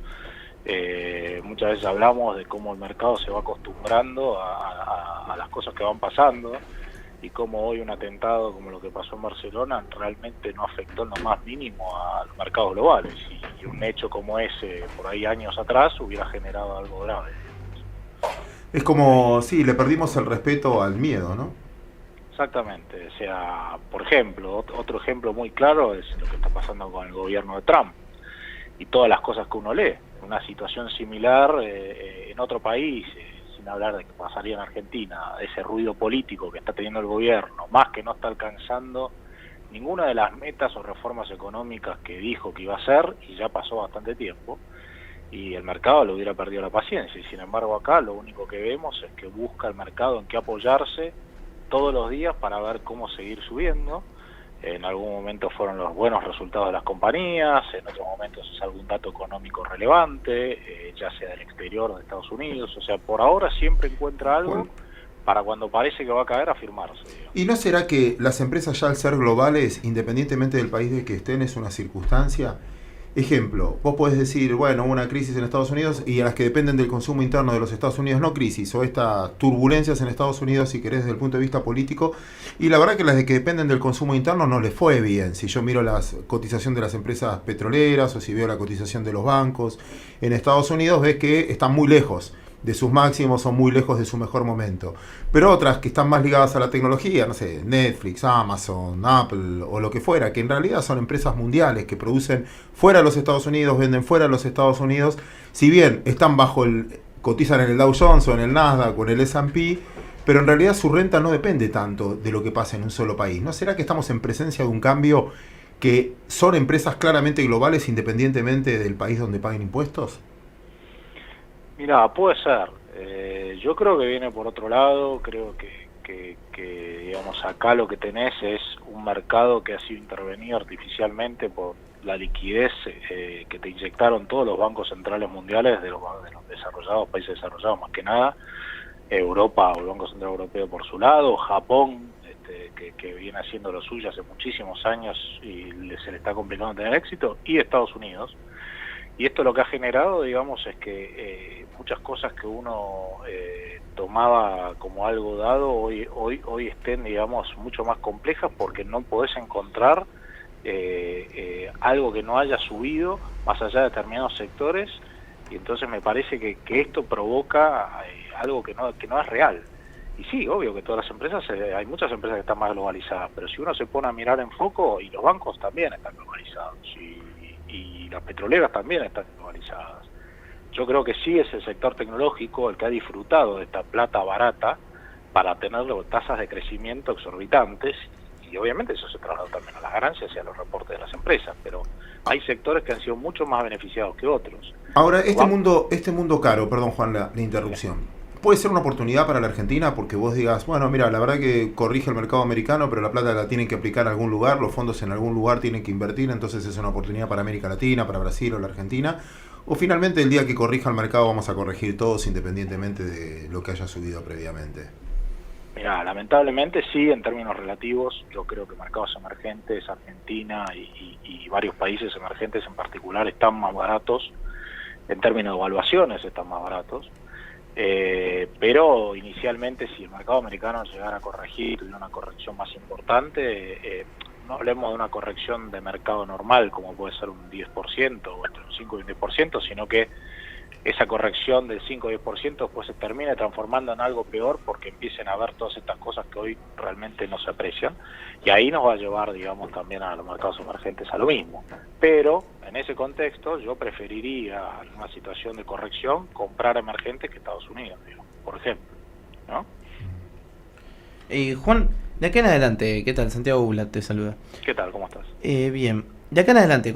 Muchas veces hablamos de cómo el mercado se va acostumbrando a las cosas que van pasando y cómo hoy un atentado como lo que pasó en Barcelona realmente no afectó en lo más mínimo a los mercados globales, y un hecho como ese por ahí años atrás hubiera generado algo grave.
Es como, sí, le perdimos el respeto al miedo, ¿no?
Exactamente. O sea, por ejemplo, otro ejemplo muy claro es lo que está pasando con el gobierno de Trump y todas las cosas que uno lee. Una situación similar en otro país, sin hablar de que pasaría en Argentina, ese ruido político que está teniendo el gobierno, más que no está alcanzando ninguna de las metas o reformas económicas que dijo que iba a hacer, y ya pasó bastante tiempo, y el mercado le hubiera perdido la paciencia. Y sin embargo acá lo único que vemos es que busca el mercado en qué apoyarse todos los días para ver cómo seguir subiendo. En algún momento fueron los buenos resultados de las compañías, en otros momentos es algún dato económico relevante, ya sea del exterior o de Estados Unidos. O sea, por ahora siempre encuentra algo para cuando parece que va a caer, afirmarse. Digamos.
¿Y no será que las empresas ya al ser globales, independientemente del país de que estén, es una circunstancia? Ejemplo, vos podés decir, bueno, hubo una crisis en Estados Unidos y a las que dependen del consumo interno de los Estados Unidos, no crisis, o estas turbulencias en Estados Unidos, si querés, desde el punto de vista político, y la verdad que las de que dependen del consumo interno no les fue bien. Si yo miro la cotización de las empresas petroleras o si veo la cotización de los bancos en Estados Unidos, ves que están muy lejos de sus máximos o muy lejos de su mejor momento. Pero otras que están más ligadas a la tecnología, no sé, Netflix, Amazon, Apple o lo que fuera, que en realidad son empresas mundiales que producen fuera de los Estados Unidos, venden fuera de los Estados Unidos, si bien están bajo el cotizan en el Dow Jones o en el Nasdaq o en el S&P, pero en realidad su renta no depende tanto de lo que pasa en un solo país. ¿No será que estamos en presencia de un cambio que son empresas claramente globales independientemente del país donde paguen impuestos?
Mira, puede ser. Yo creo que viene por otro lado. Creo que digamos, acá lo que tenés es un mercado que ha sido intervenido artificialmente por la liquidez que te inyectaron todos los bancos centrales mundiales de los desarrollados, países desarrollados más que nada, Europa o el Banco Central Europeo por su lado, Japón, que viene haciendo lo suyo hace muchísimos años y se le está complicando tener éxito, y Estados Unidos. Y esto lo que ha generado, digamos, es que muchas cosas que uno tomaba como algo dado, hoy estén, digamos, mucho más complejas porque no podés encontrar algo que no haya subido más allá de determinados sectores, y entonces me parece que esto provoca algo que no es real. Y sí, obvio que todas las empresas, hay muchas empresas que están más globalizadas, pero si uno se pone a mirar en foco, y los bancos también están globalizados, y las petroleras también están globalizadas. Yo creo que sí es el sector tecnológico el que ha disfrutado de esta plata barata para tener tasas de crecimiento exorbitantes, y obviamente eso se traslada también a las ganancias y a los reportes de las empresas, pero hay sectores que han sido mucho más beneficiados que otros.
Ahora, este mundo caro, perdón Juan la interrupción, puede ser una oportunidad para la Argentina porque vos digas, bueno, mira, la verdad que corrige el mercado americano, pero la plata la tienen que aplicar a algún lugar, los fondos en algún lugar tienen que invertir, entonces es una oportunidad para América Latina, para Brasil o la Argentina, o finalmente el día que corrija el mercado vamos a corregir todos independientemente de lo que haya subido previamente.
Mira, lamentablemente sí, en términos relativos, yo creo que mercados emergentes, Argentina y varios países emergentes en particular están más baratos, en términos de evaluaciones están más baratos, pero inicialmente si el mercado americano llegara a corregir, tuviera una corrección más importante, no hablemos de una corrección de mercado normal como puede ser un 10% o entre un 5 y un 10%, sino que esa corrección del 5 o 10% después se termine transformando en algo peor porque empiecen a ver todas estas cosas que hoy realmente no se aprecian, y ahí nos va a llevar, digamos, también a los mercados emergentes a lo mismo. Pero en ese contexto yo preferiría, en una situación de corrección, comprar emergentes que Estados Unidos, digamos, por ejemplo, ¿no?
Juan, de acá en adelante, ¿qué tal? Santiago Bulat te saluda.
¿Qué tal? ¿Cómo estás?
Bien. De acá en adelante,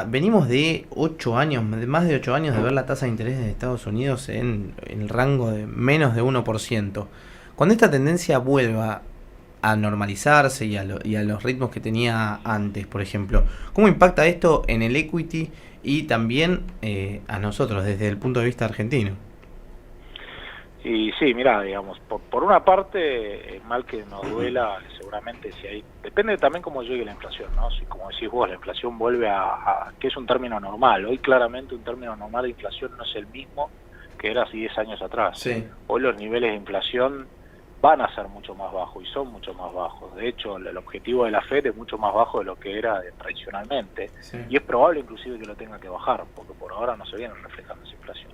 venimos de 8 años, de más de 8 años de ver la tasa de interés de Estados Unidos en el rango de menos de 1%. Cuando esta tendencia vuelva a normalizarse y a los ritmos que tenía antes, por ejemplo, ¿cómo impacta esto en el equity y también a nosotros desde el punto de vista argentino?
Y sí, mira, digamos, por una parte, mal que nos duela, seguramente si hay, depende también cómo llegue la inflación, ¿no? Si, como decís vos, la inflación vuelve a que es un término normal. Hoy claramente un término normal de inflación no es el mismo que era hace 10 años atrás.
Sí.
Hoy los niveles de inflación van a ser mucho más bajos y son mucho más bajos. De hecho, el objetivo de la FED es mucho más bajo de lo que era tradicionalmente. Sí. Y es probable inclusive que lo tenga que bajar, porque por ahora no se viene reflejando esa inflación.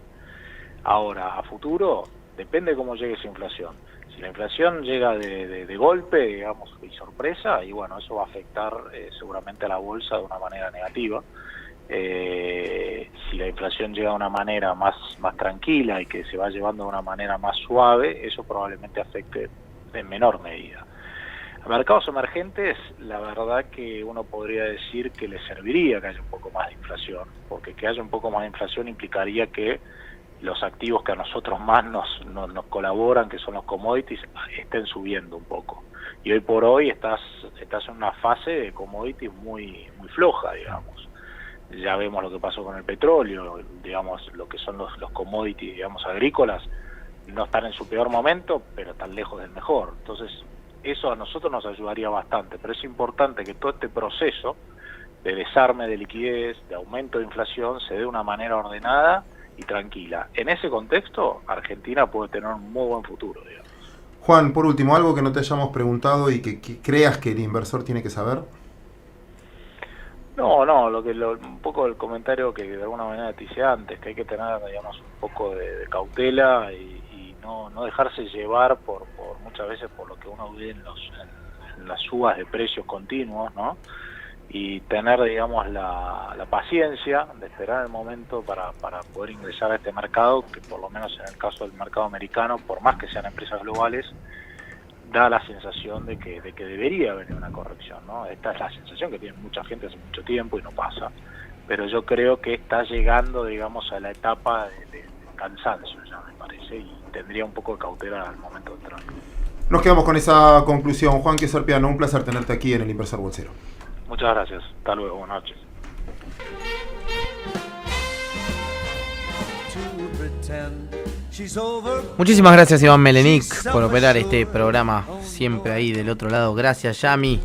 Ahora, a futuro, depende de cómo llegue esa inflación. Si la inflación llega de golpe, digamos, y sorpresa, y bueno, eso va a afectar seguramente a la bolsa de una manera negativa. Si la inflación llega de una manera más tranquila y que se va llevando de una manera más suave, eso probablemente afecte en menor medida. A mercados emergentes, la verdad que uno podría decir que les serviría que haya un poco más de inflación, porque que haya un poco más de inflación implicaría que los activos que a nosotros más nos colaboran, que son los commodities, estén subiendo un poco. Y hoy por hoy estás en una fase de commodities muy floja, digamos. Ya vemos lo que pasó con el petróleo, digamos, lo que son los commodities, digamos, agrícolas, no están en su peor momento, pero están lejos del mejor. Entonces, eso a nosotros nos ayudaría bastante, pero es importante que todo este proceso de desarme de liquidez, de aumento de inflación, se dé de una manera ordenada y tranquila. En ese contexto, Argentina puede tener un muy buen futuro, digamos.
Juan, por último, algo que no te hayamos preguntado y que creas que el inversor tiene que saber.
No, un poco el comentario que de alguna manera te hice antes, que hay que tener, digamos, un poco de cautela y no dejarse llevar por muchas veces por lo que uno ve en las subas de precios continuos, ¿no? y tener, digamos, la paciencia de esperar el momento para poder ingresar a este mercado, que por lo menos en el caso del mercado americano, por más que sean empresas globales, da la sensación de que debería venir una corrección, ¿no? Esta es la sensación que tiene mucha gente hace mucho tiempo y no pasa, pero yo creo que está llegando, digamos, a la etapa de cansancio, ya me parece, y tendría un poco de cautela al momento de entrar.
Nos quedamos con esa conclusión. Juan Serpiano, un placer tenerte aquí en El Inversor Bolsero.
Muchas gracias. Hasta luego. Buenas noches.
Muchísimas gracias, Iván Melenic, por operar este programa siempre ahí del otro lado. Gracias, Yami,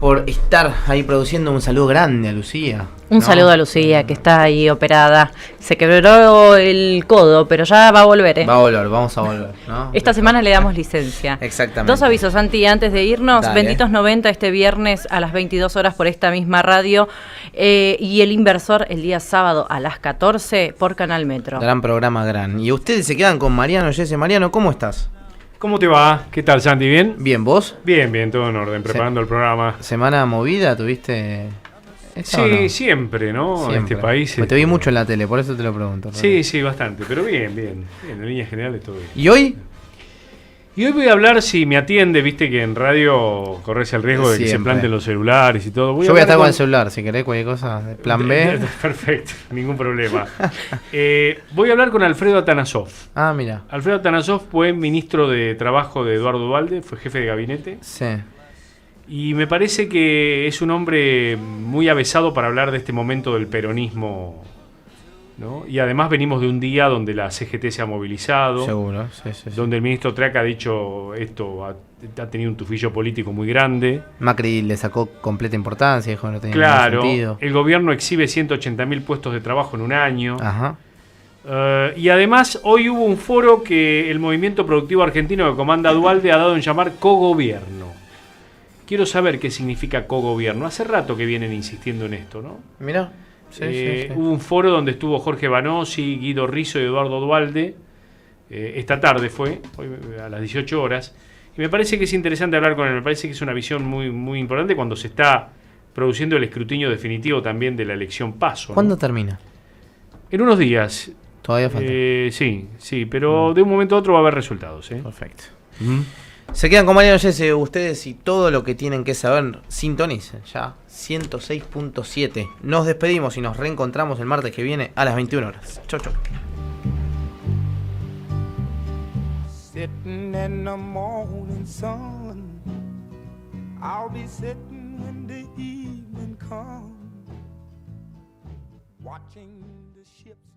por estar ahí produciendo. Un saludo grande a Lucía.
Un saludo a Lucía, que está ahí operada. Se quebró el codo, pero ya va a volver, ¿eh?
Va a volver, vamos a volver, ¿no?
Esta semana le damos licencia.
Exactamente.
2 avisos, Santi, antes de irnos.
Dale.
Benditos 90 este viernes a las 22 horas por esta misma radio. Y El Inversor el día sábado a las 14 por Canal Metro.
Gran programa, gran. Y ustedes se quedan con Mariano Jesse. Mariano, ¿cómo estás?
¿Cómo te va? ¿Qué tal, Santi? ¿Bien?
Bien, ¿vos?
Bien, todo en orden, preparando el programa.
¿Semana movida tuviste?
Sí,
no?
Siempre, ¿no?
Siempre.
Este país.
Pues te vi mucho en la tele, por eso te lo pregunto.
Sí, bastante, pero bien. En líneas generales todo bien.
¿Y hoy?
Y hoy voy a hablar, si me atiende, viste que en radio corres el riesgo de que se planten los celulares y todo.
Yo voy a estar con el celular, si querés cualquier cosa. Plan B.
Perfecto, ningún problema. Voy a hablar con Alfredo Atanasov.
Ah, mira.
Alfredo Atanasov fue ministro de Trabajo de Eduardo Duhalde, fue jefe de gabinete.
Sí.
Y me parece que es un hombre muy avesado para hablar de este momento del peronismo, ¿no? Y además venimos de un día donde la CGT se ha movilizado.
Seguro, sí.
Donde el ministro Traca ha dicho esto, ha tenido un tufillo político muy grande.
Macri le sacó completa importancia, dijo que no tenía ningún sentido.
El gobierno exhibe 180.000 puestos de trabajo en un año.
Ajá.
Y además hoy hubo un foro que el Movimiento Productivo Argentino que comanda Duhalde ha dado en llamar cogobierno. Quiero saber qué significa cogobierno. Hace rato que vienen insistiendo en esto, ¿no?
Mirá. Sí.
Hubo un foro donde estuvo Jorge Banossi, Guido Rizzo y Eduardo Duhalde. Esta tarde fue, hoy a las 18 horas. Y me parece que es interesante hablar con él. Me parece que es una visión muy importante cuando se está produciendo el escrutinio definitivo también de la elección PASO, ¿no?
¿Cuándo termina?
En unos días.
Todavía falta.
Sí, pero de un momento a otro va a haber resultados.
Perfecto. Se quedan con Mariano Jesse, ustedes, y todo lo que tienen que saber. Sintonicen ya 106.7. Nos despedimos y nos reencontramos el martes que viene a las 21 horas. Chau.
Sitting in the morning sun, I'll be sitting when the evening comes, watching the ships